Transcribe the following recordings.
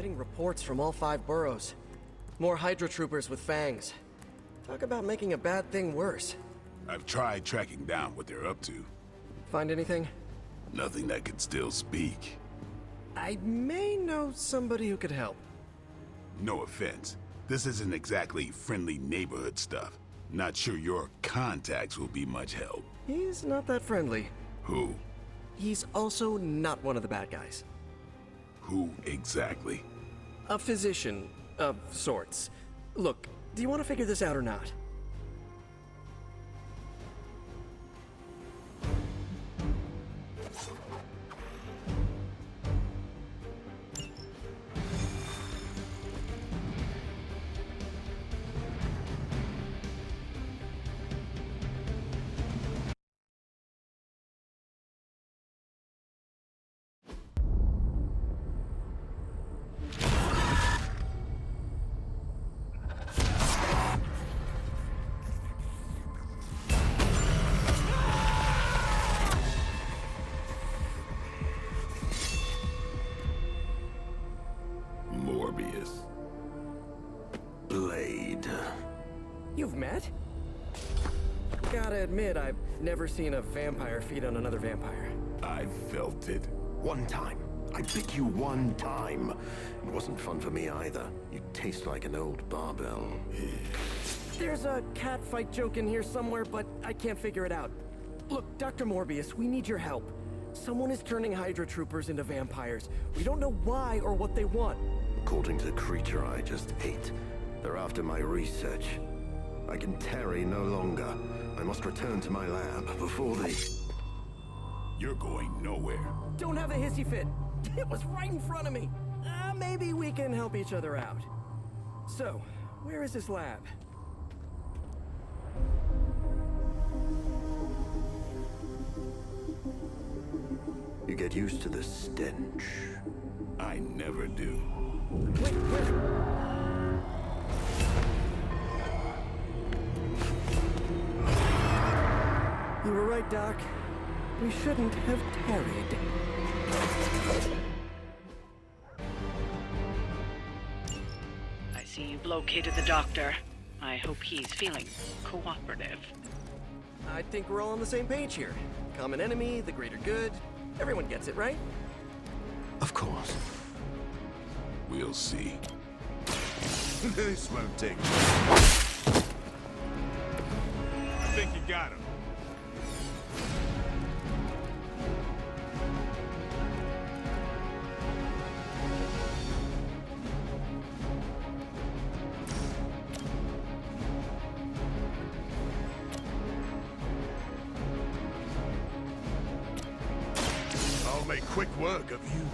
getting reports from all 5 boroughs. More Hydra troopers with fangs. Talk about making a bad thing worse. I've tried tracking down what they're up to. Find anything? Nothing that could still speak. I may know somebody who could help. No offense. This isn't exactly friendly neighborhood stuff. Not sure your contacts will be much help. He's not that friendly. Who? He's also not one of the bad guys. Who exactly? A physician of sorts. Look, do you want to figure this out or not? You've met? Gotta admit, I've never seen a vampire feed on another vampire. I felt it. One time. I bit you one time. It wasn't fun for me either. You taste like an old barbell. There's a cat fight joke in here somewhere, but I can't figure it out. Look, Dr. Morbius, we need your help. Someone is turning Hydra troopers into vampires. We don't know why or what they want. According to the creature I just ate, they're after my research. I can tarry no longer. I must return to my lab before they... You're going nowhere. Don't have a hissy fit. It was right in front of me. Maybe we can help each other out. So, where is this lab? You get used to the stench. I never do. Wait, where? You were right, Doc. We shouldn't have tarried. I see you've located the doctor. I hope he's feeling cooperative. I think we're all on the same page here. Common enemy, the greater good. Everyone gets it, right? Of course. We'll see. This won't take. I think you got him. I'll make quick work of you.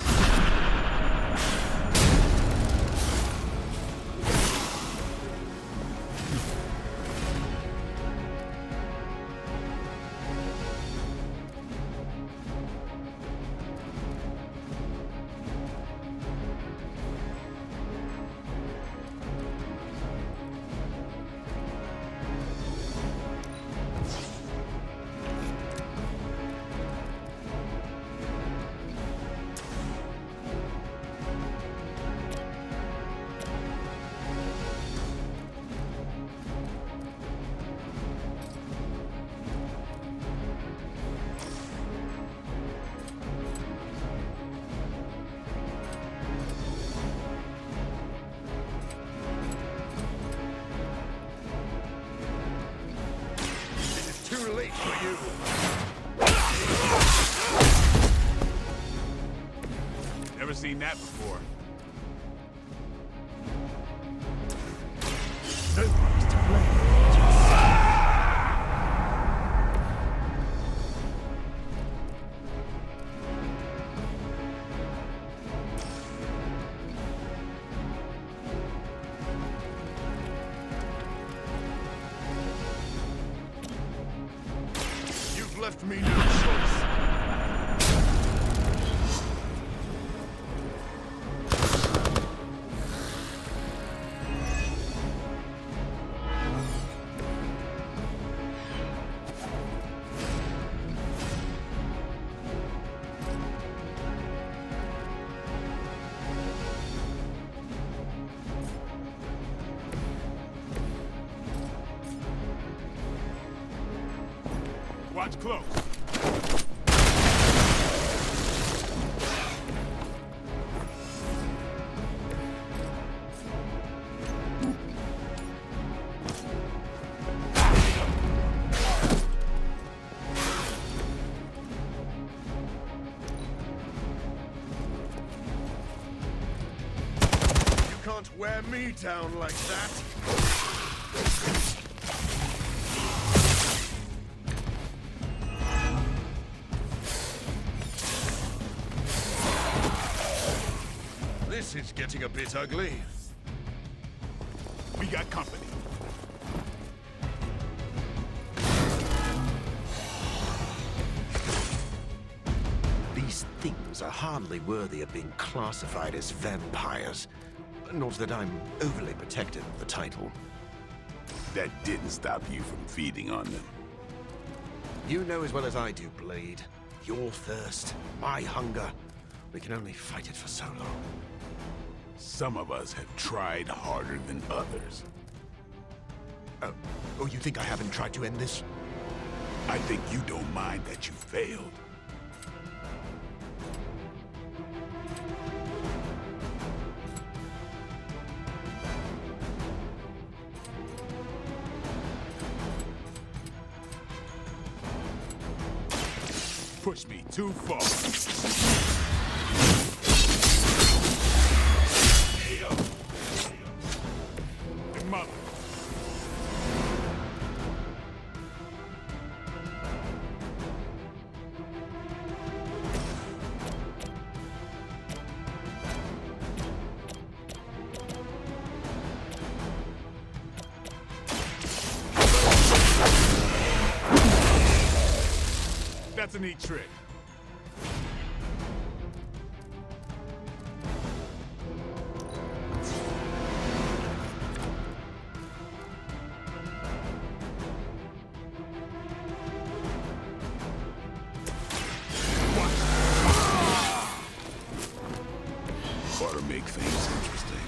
Too late for you. Never seen that before. Nobody's to blame. Left me no choice. Watch close. You can't wear me down like that. This is getting a bit ugly. We got company. These things are hardly worthy of being classified as vampires. Not that I'm overly protective of the title. That didn't stop you from feeding on them. You know as well as I do, Blade. Your thirst, my hunger. We can only fight it for so long. Some of us have tried harder than others. Oh, you think I haven't tried to end this? I think you don't mind that you failed. Push me too far. Hey, mother. That's a neat trick. Ought to make things interesting.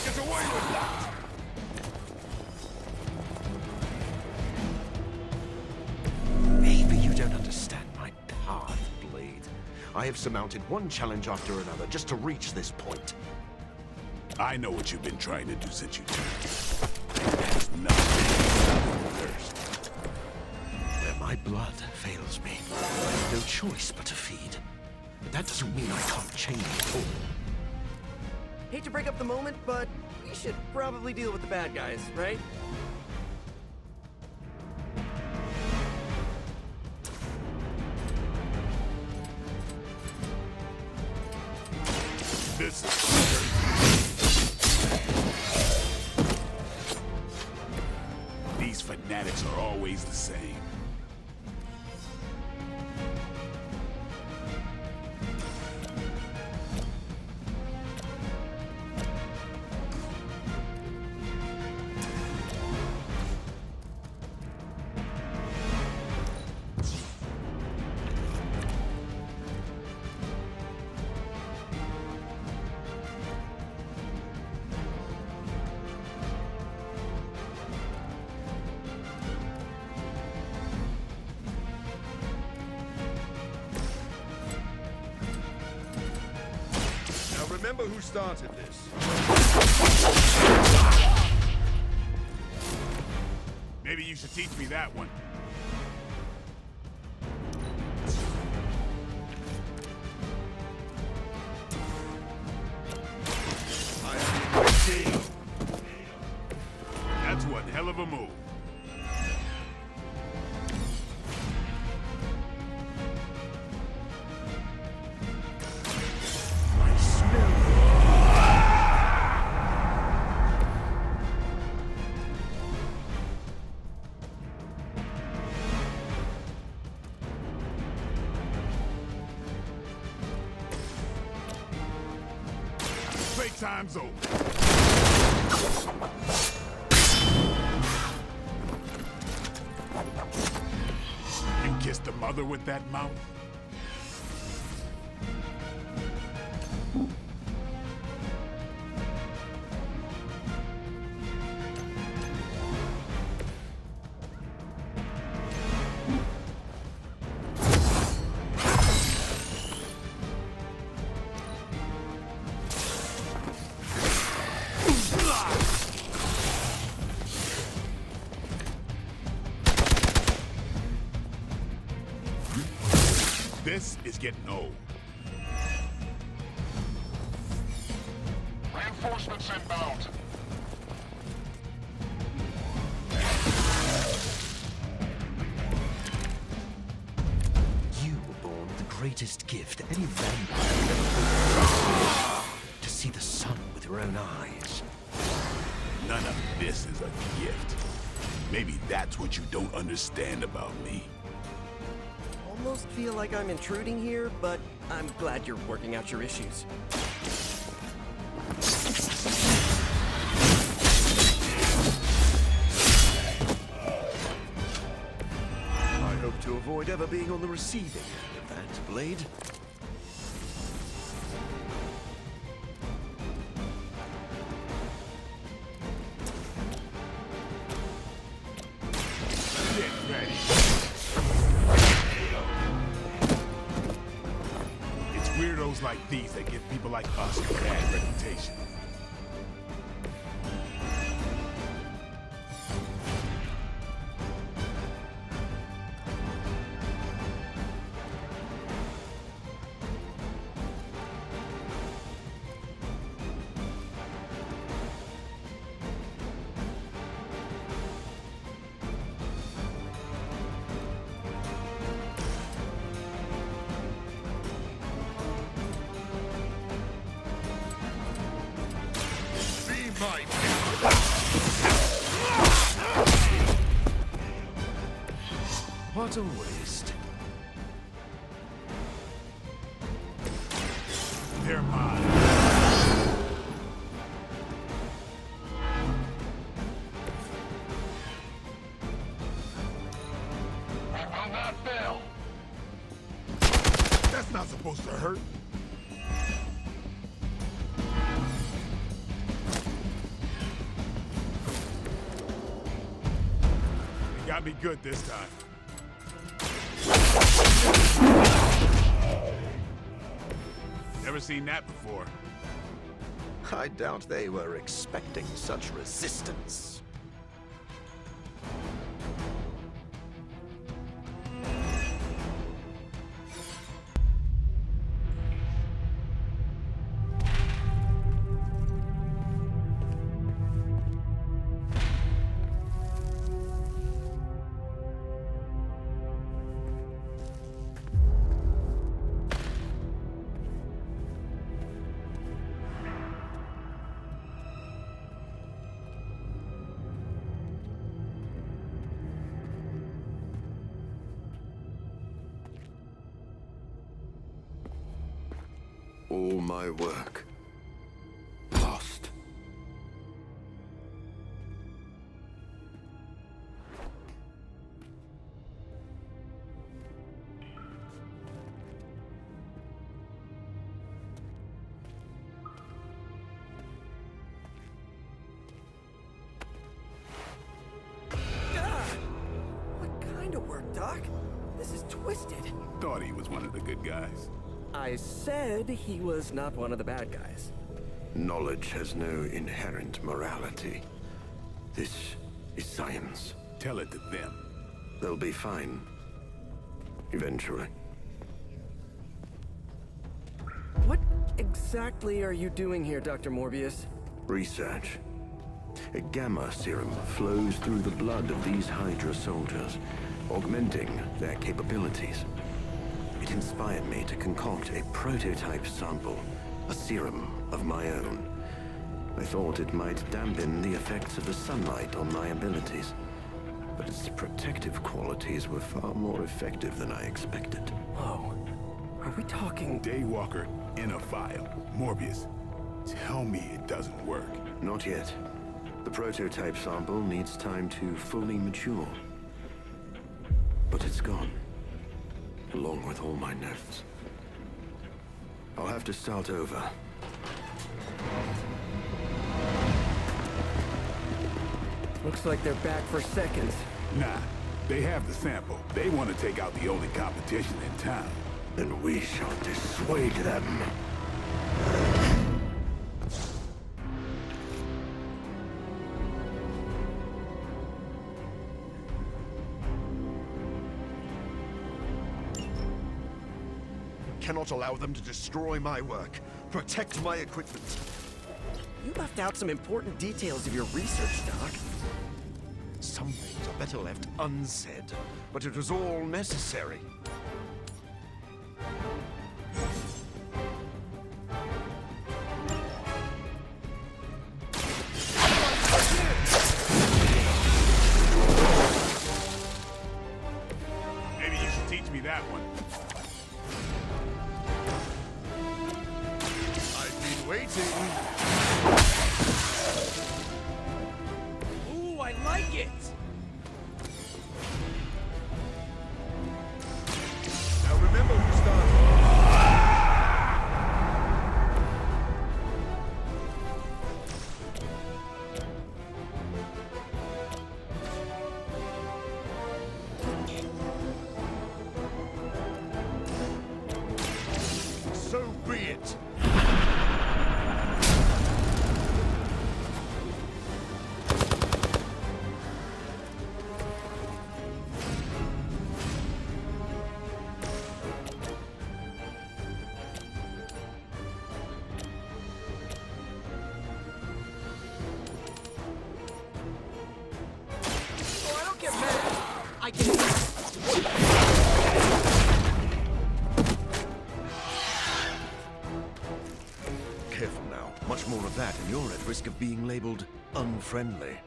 Get away with that! Maybe you don't understand my path, Blade. I have surmounted one challenge after another just to reach this point. I know what you've been trying to do since you turned. There's nothing but thirst. Where my blood fails me, I have no choice but to feed. But that doesn't mean I can't change at all. Hate to break up the moment, but we should probably deal with the bad guys, right? This is These fanatics are always the same. Now remember who started this. Maybe you should teach me that one. That's one hell of a move. I smell Playtime's over. You kissed the mother with that mouth? This is getting old. Reinforcements inbound. You were born with the greatest gift any vampire ever hoped to see the sun with your own eyes. None of this is a gift. Maybe that's what you don't understand about me. Almost feel like I'm intruding here, but I'm glad you're working out your issues. I hope to avoid ever being on the receiving end of that, Blade. Get ready. It's weirdos like these that give people like us a bad reputation. What a waste. They're mine. We will not fail. That's not supposed to hurt. You got me good this time. Never seen that before. I doubt they were expecting such resistance. All my work lost. What kind of work, Doc? This is twisted. Thought he was one of the good guys. I said he was not one of the bad guys. Knowledge has no inherent morality. This is science. Tell it to them. They'll be fine. Eventually. What exactly are you doing here, Dr. Morbius? Research. A gamma serum flows through the blood of these Hydra soldiers, augmenting their capabilities. It inspired me to concoct a prototype sample, a serum of my own. I thought it might dampen the effects of the sunlight on my abilities, but its protective qualities were far more effective than I expected. Whoa. Are we talking... Daywalker in a vial. Morbius, tell me it doesn't work. Not yet. The prototype sample needs time to fully mature. But it's gone. along with all my notes. I'll have to start over. Looks like they're back for seconds. Nah, they have the sample. They want to take out the only competition in town. Then we shall dissuade them. Cannot allow them to destroy my work. Protect my equipment. You left out some important details of your research, Doc. Some things are better left unsaid, but it was all necessary. Maybe you should teach me that one. I've been waiting. Ooh, I like it! Now remember who started. So be it. Oh, I don't get mad. I can... Careful now. Much more of that, and you're at risk of being labeled unfriendly.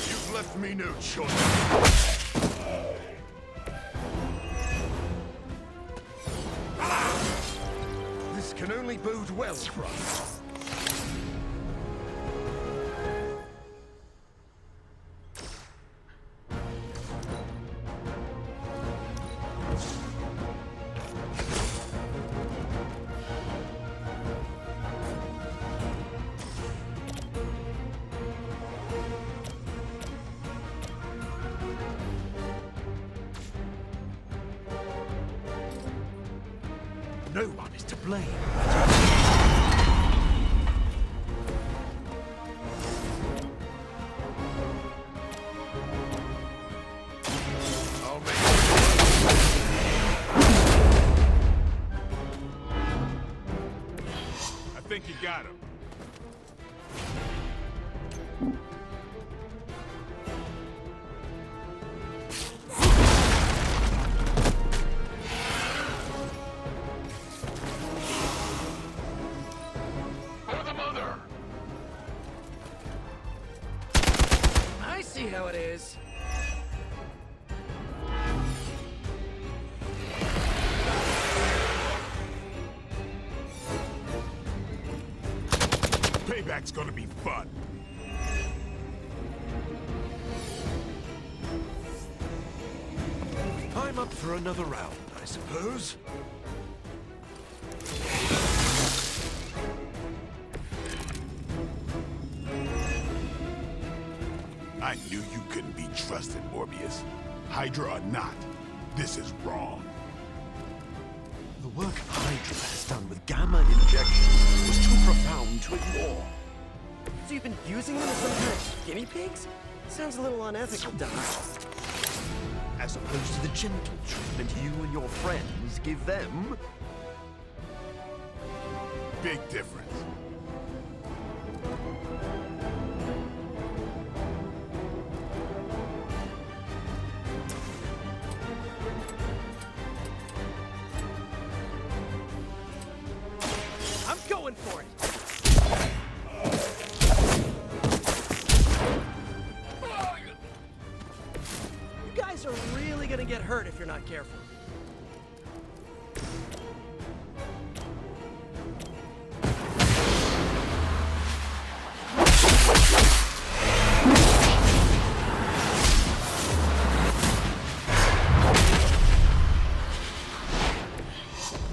You've left me no choice. This can only bode well for us. No one is to blame. I'll make I think you got him. For the mother! I see how it is. Payback's gonna be fun. I'm up for another round, I suppose. I knew you couldn't be trusted, Morbius. Hydra or not, this is wrong. The work Hydra has done with gamma injections was too profound to ignore. So you've been using them as some kind of guinea pigs? Sounds a little unethical, Doc. As opposed to the gentle treatment you and your friends give them. Big difference. I'm going for it! get hurt if you're not careful.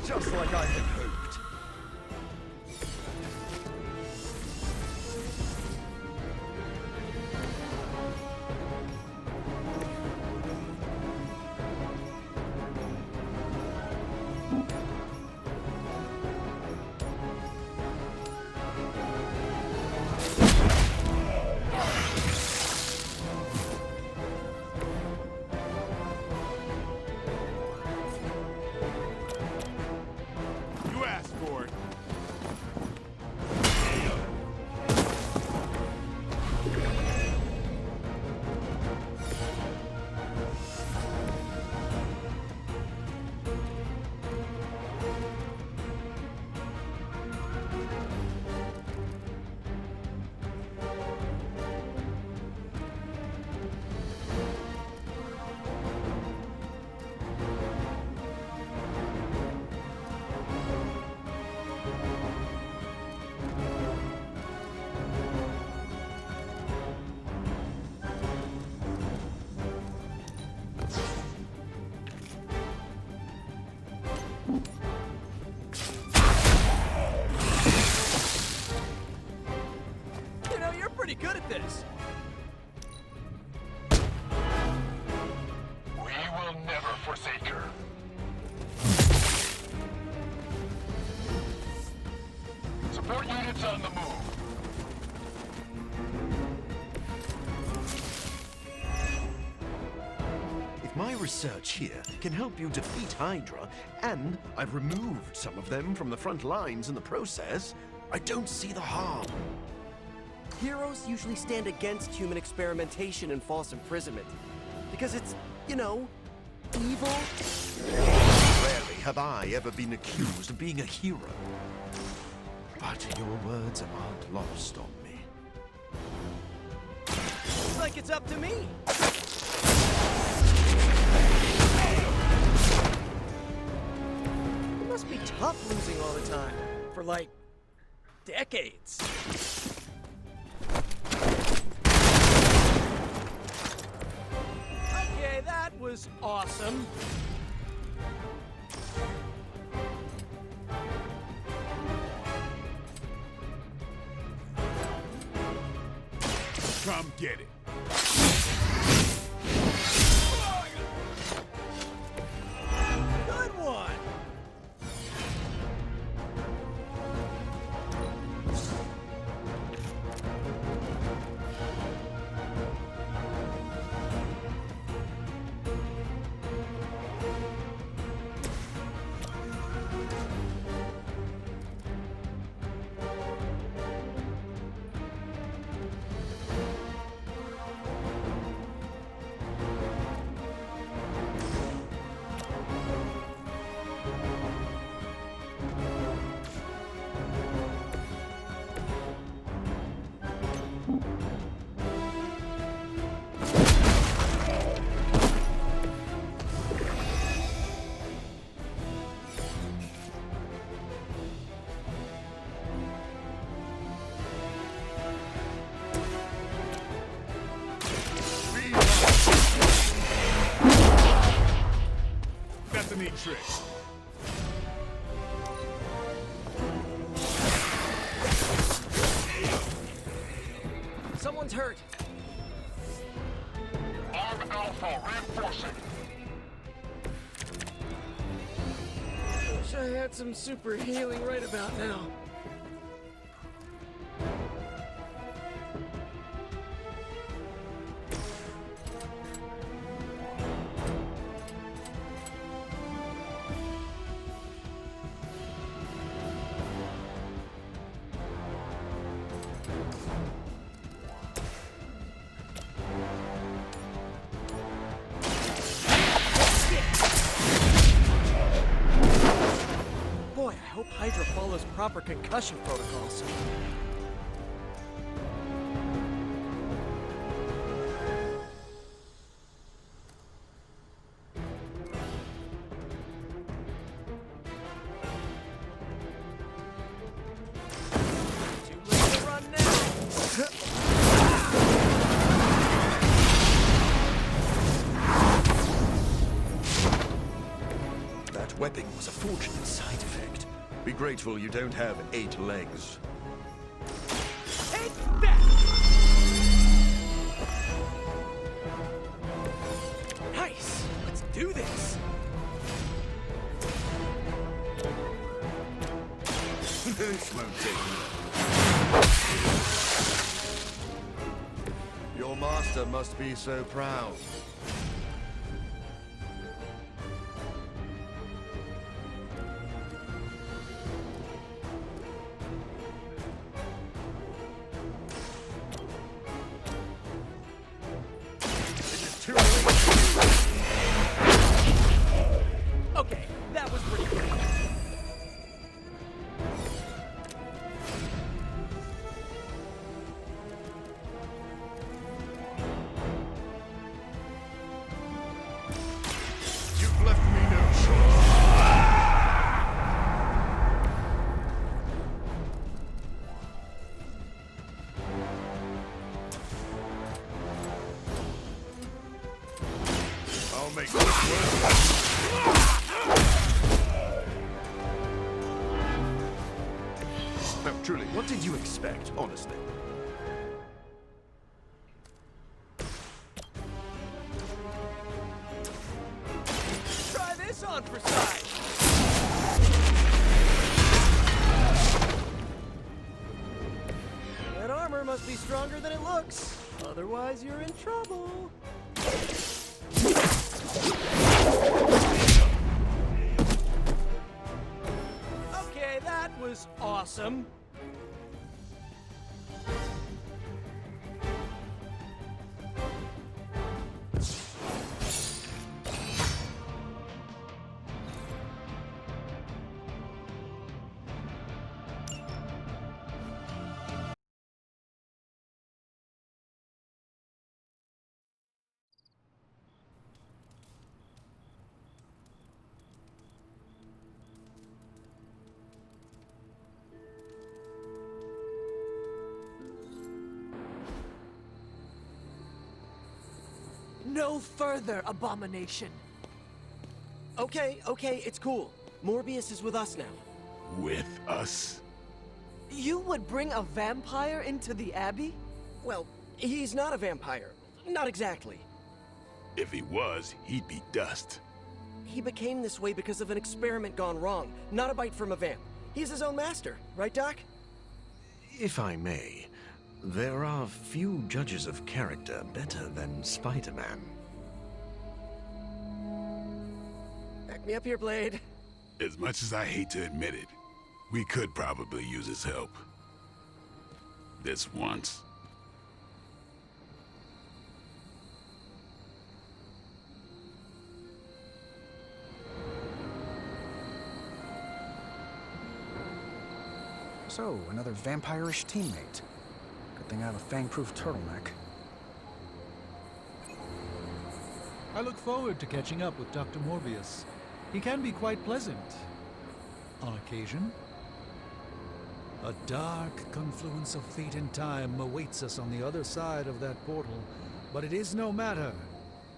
Just like I had hoped. You asked for it. You know, you're pretty good at this. We will never forsake her. Support units on the move. If my research here can help you defeat Hydra, and I've removed some of them from the front lines in the process, I don't see the harm. Heroes usually stand against human experimentation and false imprisonment. Because it's, you know, evil. Rarely have I ever been accused of being a hero. But your words aren't lost on me. Looks like it's up to me. It must be tough losing all the time. For like, decades. Okay, that was awesome. Come get it. Good one. That's a neat trick. Someone's hurt. Arm Alpha reinforcing. Wish I had some super healing right about now. Boy, I hope Hydra follows proper concussion protocols. stabbing was a fortunate side effect. Be grateful you don't have 8 legs. Take that! Nice! Let's do this! This won't take long. Your master must be so proud. Okay, that was pretty cool. You've left me no choice. I'll make this work. Now, truly, what did you expect, honestly? Try this on for size! That armor must be stronger than it looks. Otherwise, you're in trouble. Okay, that was awesome. No further, abomination. Okay, it's cool. Morbius is with us now. With us? You would bring a vampire into the Abbey? Well, he's not a vampire. Not exactly. If he was, he'd be dust. He became this way because of an experiment gone wrong, not a bite from a vamp. He's his own master, right, Doc? If I may, there are few judges of character better than Spider-Man. Back me up here, Blade. As much as I hate to admit it, we could probably use his help. This once. So, another vampire-ish teammate. Good thing I have a fang-proof turtleneck. I look forward to catching up with Dr. Morbius. He can be quite pleasant. On occasion. A dark confluence of fate and time awaits us on the other side of that portal. But it is no matter.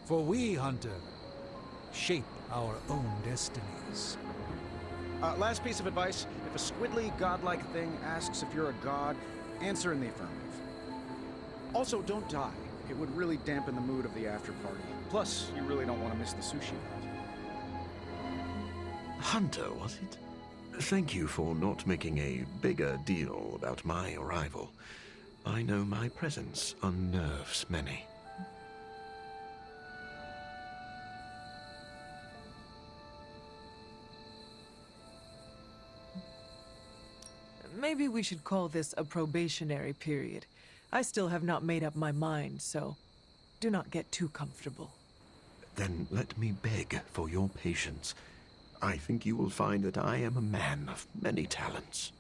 For we, Hunter, shape our own destinies. Last piece of advice. If a squiddly, godlike thing asks if you're a god, answer in the affirmative. Also, don't die. It would really dampen the mood of the after-party. Plus, you really don't want to miss the sushi night. Hunter, was it? Thank you for not making a bigger deal about my arrival. I know my presence unnerves many. Maybe we should call this a probationary period. I still have not made up my mind, so do not get too comfortable. Then let me beg for your patience. I think you will find that I am a man of many talents.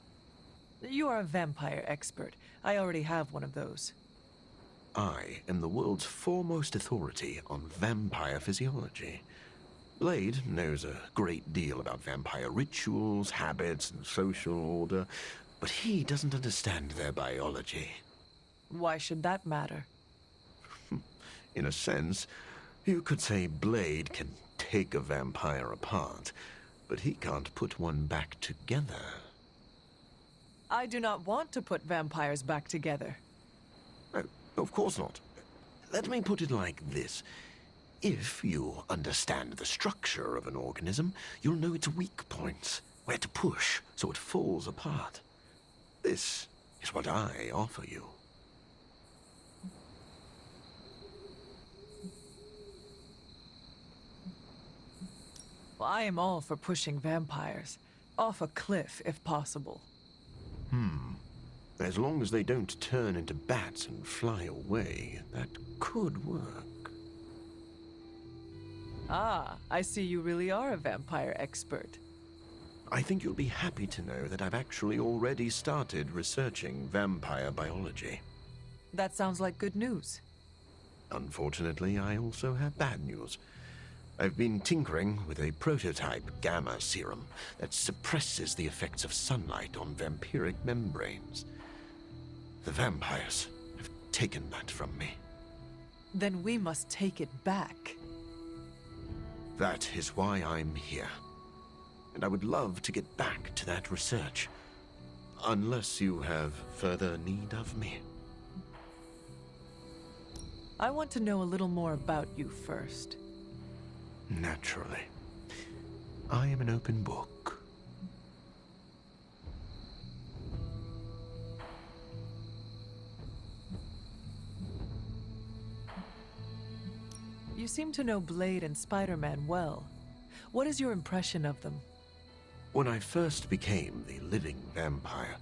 You are a vampire expert. I already have one of those. I am the world's foremost authority on vampire physiology. Blade knows a great deal about vampire rituals, habits, and social order, but he doesn't understand their biology. Why should that matter? In a sense, you could say Blade can take a vampire apart, but he can't put one back together. I do not want to put vampires back together. No, of course not. Let me put it like this. If you understand the structure of an organism, you'll know its weak points, where to push so it falls apart. This is what I offer you. Well, I am all for pushing vampires. Off a cliff, if possible. As long as they don't turn into bats and fly away, that could work. Ah, I see you really are a vampire expert. I think you'll be happy to know that I've actually already started researching vampire biology. That sounds like good news. Unfortunately, I also have bad news. I've been tinkering with a prototype gamma serum that suppresses the effects of sunlight on vampiric membranes. The vampires have taken that from me. Then we must take it back. That is why I'm here. And I would love to get back to that research. Unless you have further need of me. I want to know a little more about you first. Naturally. I am an open book. You seem to know Blade and Spider-Man well. What is your impression of them? When I first became the living vampire,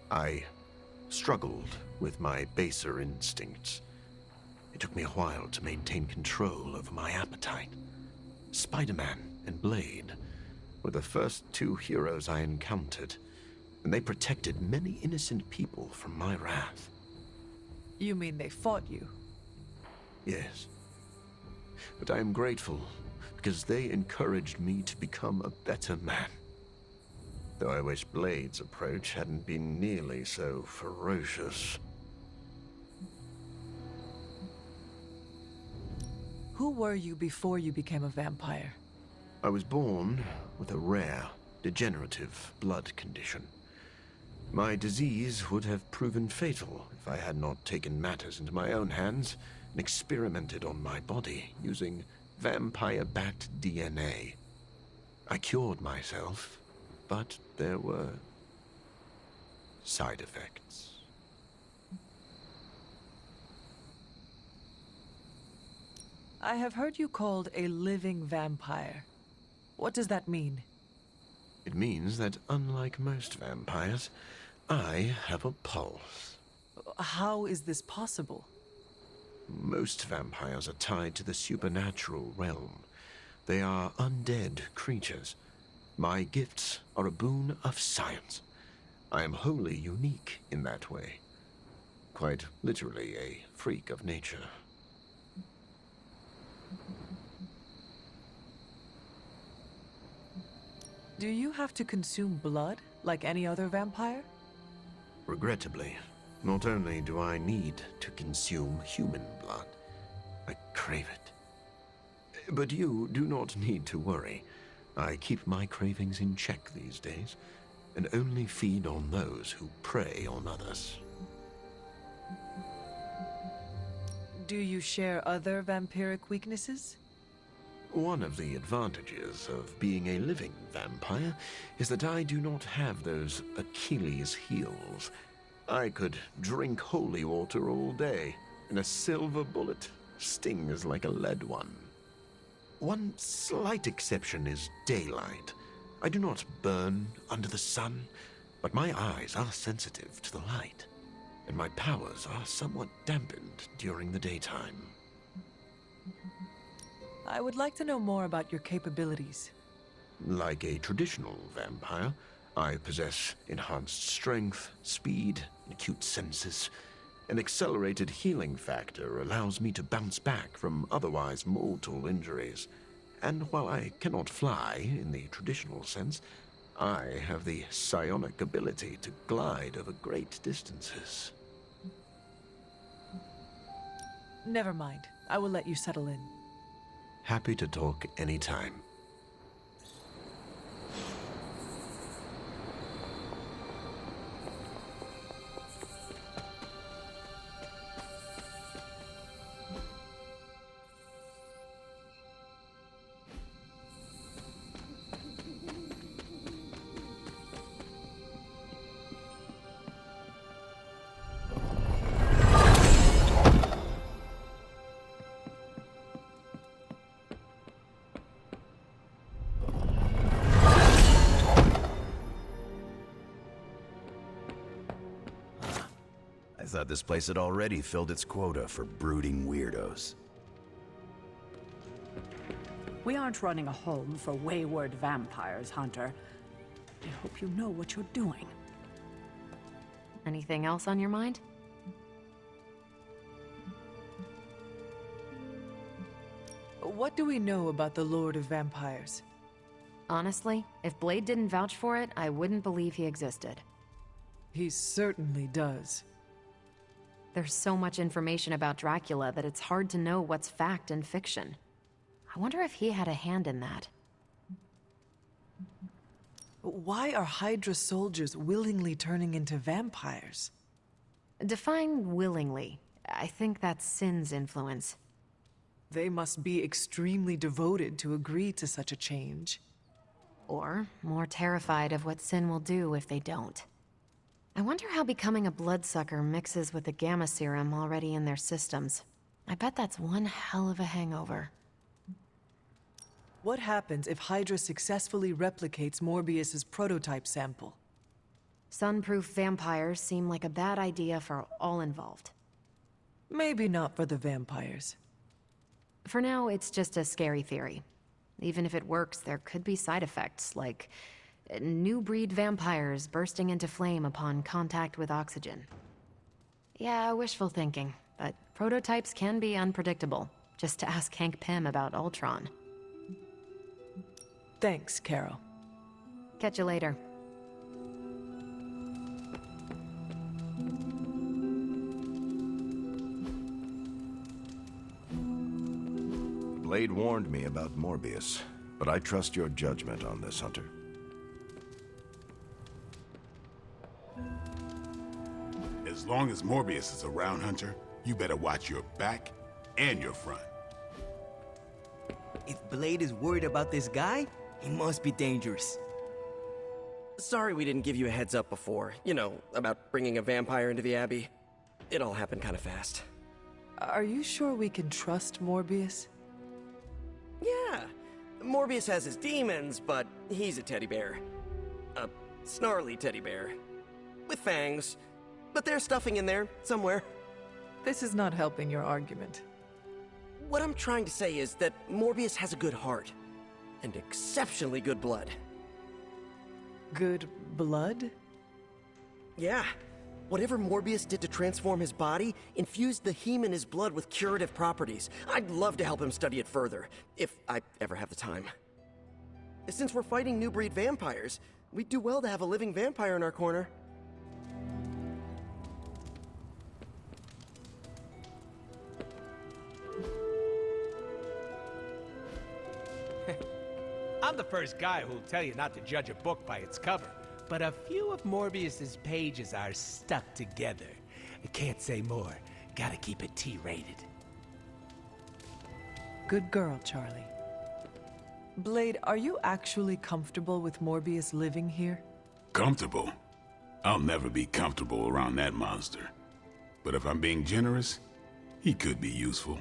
I struggled with my baser instincts. It took me a while to maintain control over my appetite. Spider-Man and Blade were the first two heroes I encountered, and they protected many innocent people from my wrath. You mean they fought you? Yes. But I am grateful because they encouraged me to become a better man. Though I wish Blade's approach hadn't been nearly so ferocious. Who were you before you became a vampire? I was born with a rare, degenerative blood condition. My disease would have proven fatal if I had not taken matters into my own hands and experimented on my body using vampire bat DNA. I cured myself, but there were side effects. I have heard you called a living vampire. What does that mean? It means that unlike most vampires, I have a pulse. How is this possible? Most vampires are tied to the supernatural realm. They are undead creatures. My gifts are a boon of science. I am wholly unique in that way. Quite literally a freak of nature. Do you have to consume blood like any other vampire? Regrettably, not only do I need to consume human blood, I crave it. But you do not need to worry. I keep my cravings in check these days, and only feed on those who prey on others. Do you share other vampiric weaknesses? One of the advantages of being a living vampire is that I do not have those Achilles heels. I could drink holy water all day, and a silver bullet stings like a lead one. One slight exception is daylight. I do not burn under the sun, but my eyes are sensitive to the light, and my powers are somewhat dampened during the daytime. I would like to know more about your capabilities. Like a traditional vampire, I possess enhanced strength, speed, acute senses. An accelerated healing factor allows me to bounce back from otherwise mortal injuries. And while I cannot fly in the traditional sense, I have the psionic ability to glide over great distances. Never mind. I will let you settle in. Happy to talk anytime. I thought this place had already filled its quota for brooding weirdos. We aren't running a home for wayward vampires, Hunter. I hope you know what you're doing. Anything else on your mind? What do we know about the Lord of Vampires? Honestly, if Blade didn't vouch for it, I wouldn't believe he existed. He certainly does. There's so much information about Dracula that it's hard to know what's fact and fiction. I wonder if he had a hand in that. Why are Hydra soldiers willingly turning into vampires? Define willingly. I think that's SCiENCE's influence. They must be extremely devoted to agree to such a change. Or more terrified of what SCiENCE will do if they don't. I wonder how becoming a bloodsucker mixes with the gamma serum already in their systems. I bet that's one hell of a hangover. What happens if Hydra successfully replicates Morbius's prototype sample? Sunproof vampires seem like a bad idea for all involved. Maybe not for the vampires. For now, it's just a scary theory. Even if it works, there could be side effects, like new breed vampires bursting into flame upon contact with oxygen. Yeah, wishful thinking, but prototypes can be unpredictable. Just to ask Hank Pym about Ultron. Thanks, Carol. Catch you later. Blade warned me about Morbius, but I trust your judgment on this, Hunter. As long as Morbius is around, Hunter, you better watch your back and your front. If Blade is worried about this guy, he must be dangerous. Sorry we didn't give you a heads up before. You know, about bringing a vampire into the Abbey. It all happened kind of fast. Are you sure we can trust Morbius? Yeah. Morbius has his demons, but he's a teddy bear. A snarly teddy bear. With fangs. But there's stuffing in there, somewhere. This is not helping your argument. What I'm trying to say is that Morbius has a good heart. And exceptionally good blood. Good blood? Yeah. Whatever Morbius did to transform his body infused the heme in his blood with curative properties. I'd love to help him study it further, if I ever have the time. Since we're fighting new breed vampires, we'd do well to have a living vampire in our corner. I'm the first guy who'll tell you not to judge a book by its cover, but a few of Morbius's pages are stuck together. I can't say more. Gotta keep it T-rated. Good girl, Charlie. Blade, are you actually comfortable with Morbius living here? Comfortable? I'll never be comfortable around that monster. But if I'm being generous, he could be useful.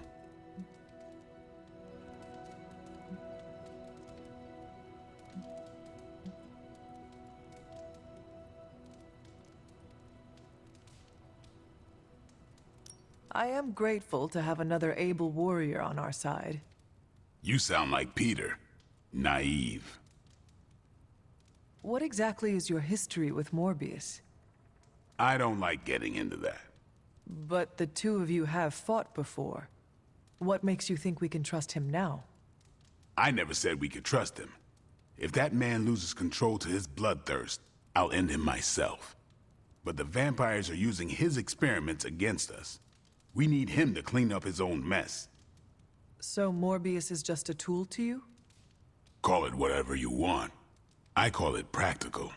I am grateful to have another able warrior on our side. You sound like Peter. Naive. What exactly is your history with Morbius? I don't like getting into that. But the two of you have fought before. What makes you think we can trust him now? I never said we could trust him. If that man loses control to his bloodthirst, I'll end him myself. But the vampires are using his experiments against us. We need him to clean up his own mess. So Morbius is just a tool to you? Call it whatever you want. I call it practical.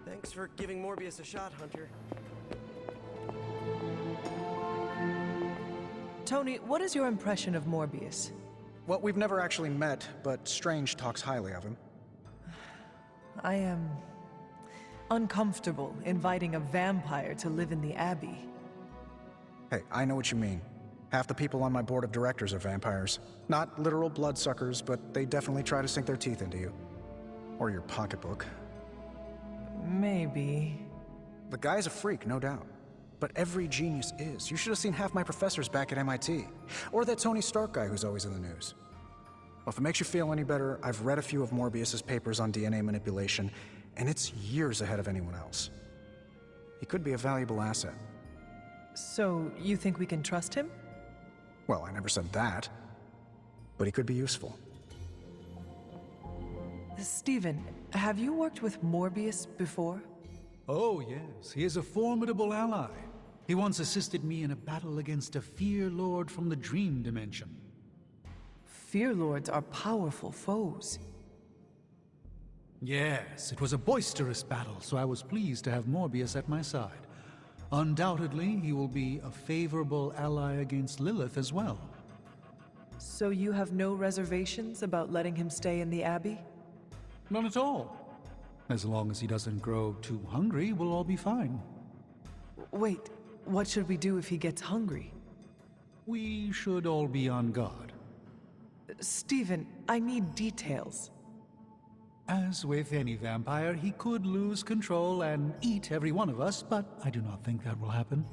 Thanks for giving Morbius a shot, Hunter. Tony, what is your impression of Morbius? Well, we've never actually met, but Strange talks highly of him. I am uncomfortable inviting a vampire to live in the Abbey. Hey, I know what you mean. Half the people on my board of directors are vampires. Not literal bloodsuckers, but they definitely try to sink their teeth into you. Or your pocketbook. Maybe. The guy's a freak, no doubt. But every genius is. You should have seen half my professors back at MIT. Or that Tony Stark guy who's always in the news. Well, if it makes you feel any better, I've read a few of Morbius's papers on DNA manipulation, and it's years ahead of anyone else. He could be a valuable asset. So, you think we can trust him? Well, I never said that. But he could be useful. Stephen, have you worked with Morbius before? Oh, yes. He is a formidable ally. He once assisted me in a battle against a Fear Lord from the Dream Dimension. Fear Lords are powerful foes. Yes, it was a boisterous battle, so I was pleased to have Morbius at my side. Undoubtedly, he will be a favorable ally against Lilith as well. So you have no reservations about letting him stay in the Abbey? None at all. As long as he doesn't grow too hungry, we'll all be fine. Wait, what should we do if he gets hungry? We should all be on guard. Stephen, I need details. As with any vampire, he could lose control and eat every one of us, but I do not think that will happen.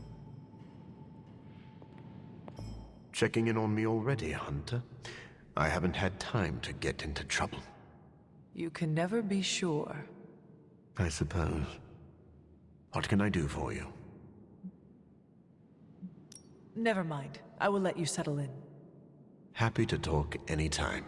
Checking in on me already, Hunter? I haven't had time to get into trouble. You can never be sure. I suppose. What can I do for you? Never mind. I will let you settle in. Happy to talk anytime.